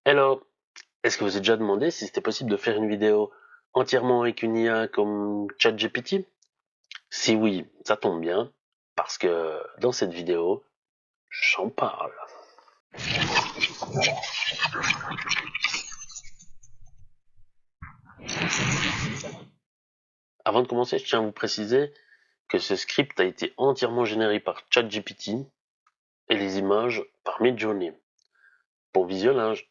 Hello, est-ce que vous avez déjà demandé si c'était possible de faire une vidéo entièrement avec une IA comme ChatGPT? Si oui, ça tombe bien, parce que dans cette vidéo, j'en parle. Avant de commencer, je tiens à vous préciser que ce script a été entièrement généré par ChatGPT et les images par Midjourney. Bon visionnage.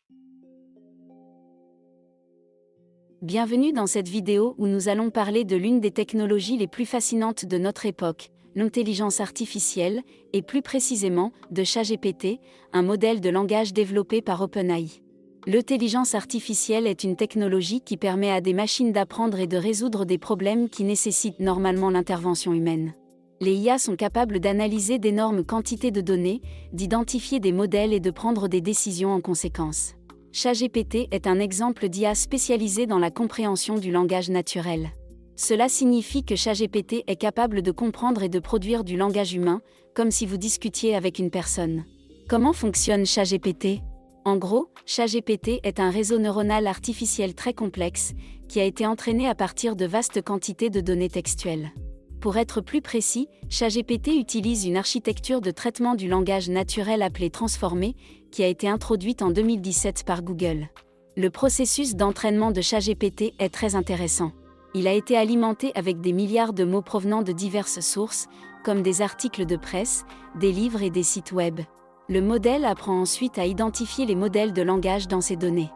Bienvenue dans cette vidéo où nous allons parler de l'une des technologies les plus fascinantes de notre époque, l'intelligence artificielle, et plus précisément de ChatGPT, un modèle de langage développé par OpenAI. L'intelligence artificielle est une technologie qui permet à des machines d'apprendre et de résoudre des problèmes qui nécessitent normalement l'intervention humaine. Les IA sont capables d'analyser d'énormes quantités de données, d'identifier des modèles et de prendre des décisions en conséquence. ChatGPT est un exemple d'IA spécialisé dans la compréhension du langage naturel. Cela signifie que ChatGPT est capable de comprendre et de produire du langage humain, comme si vous discutiez avec une personne. Comment fonctionne ChatGPT ? En gros, ChatGPT est un réseau neuronal artificiel très complexe, qui a été entraîné à partir de vastes quantités de données textuelles. Pour être plus précis, ChatGPT utilise une architecture de traitement du langage naturel appelée transformée, qui a été introduite en 2017 par Google. Le processus d'entraînement de ChatGPT est très intéressant. Il a été alimenté avec des milliards de mots provenant de diverses sources, comme des articles de presse, des livres et des sites web. Le modèle apprend ensuite à identifier les modèles de langage dans ces données.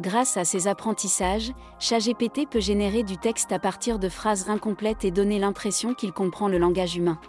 Grâce à ces apprentissages, ChatGPT peut générer du texte à partir de phrases incomplètes et donner l'impression qu'il comprend le langage humain.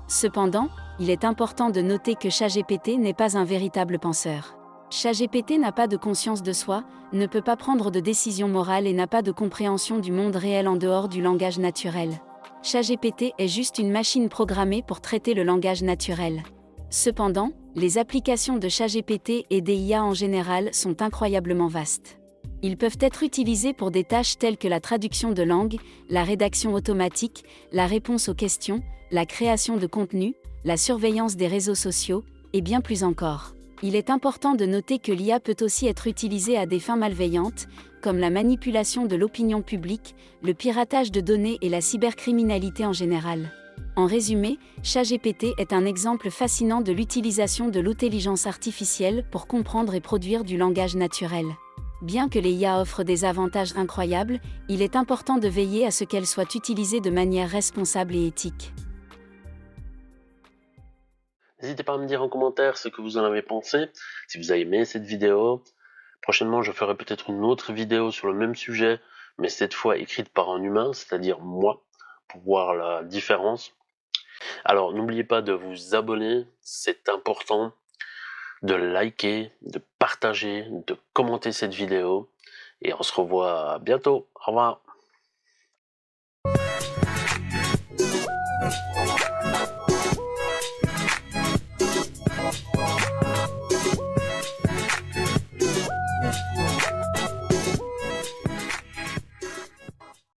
Cependant, il est important de noter que ChatGPT n'est pas un véritable penseur. ChatGPT n'a pas de conscience de soi, ne peut pas prendre de décisions morales et n'a pas de compréhension du monde réel en dehors du langage naturel. ChatGPT est juste une machine programmée pour traiter le langage naturel. Cependant, les applications de ChatGPT et des IA en général sont incroyablement vastes. Ils peuvent être utilisés pour des tâches telles que la traduction de langue, la rédaction automatique, la réponse aux questions, la création de contenu, la surveillance des réseaux sociaux, et bien plus encore. Il est important de noter que l'IA peut aussi être utilisée à des fins malveillantes, comme la manipulation de l'opinion publique, le piratage de données et la cybercriminalité en général. En résumé, ChatGPT est un exemple fascinant de l'utilisation de l'intelligence artificielle pour comprendre et produire du langage naturel. Bien que les IA offrent des avantages incroyables, il est important de veiller à ce qu'elles soient utilisées de manière responsable et éthique. N'hésitez pas à me dire en commentaire ce que vous en avez pensé, si vous avez aimé cette vidéo. Prochainement, je ferai peut-être une autre vidéo sur le même sujet, mais cette fois écrite par un humain, c'est-à-dire moi, pour voir la différence. Alors, n'oubliez pas de vous abonner, c'est important, de liker, de partager, de commenter cette vidéo, et on se revoit bientôt. Au revoir.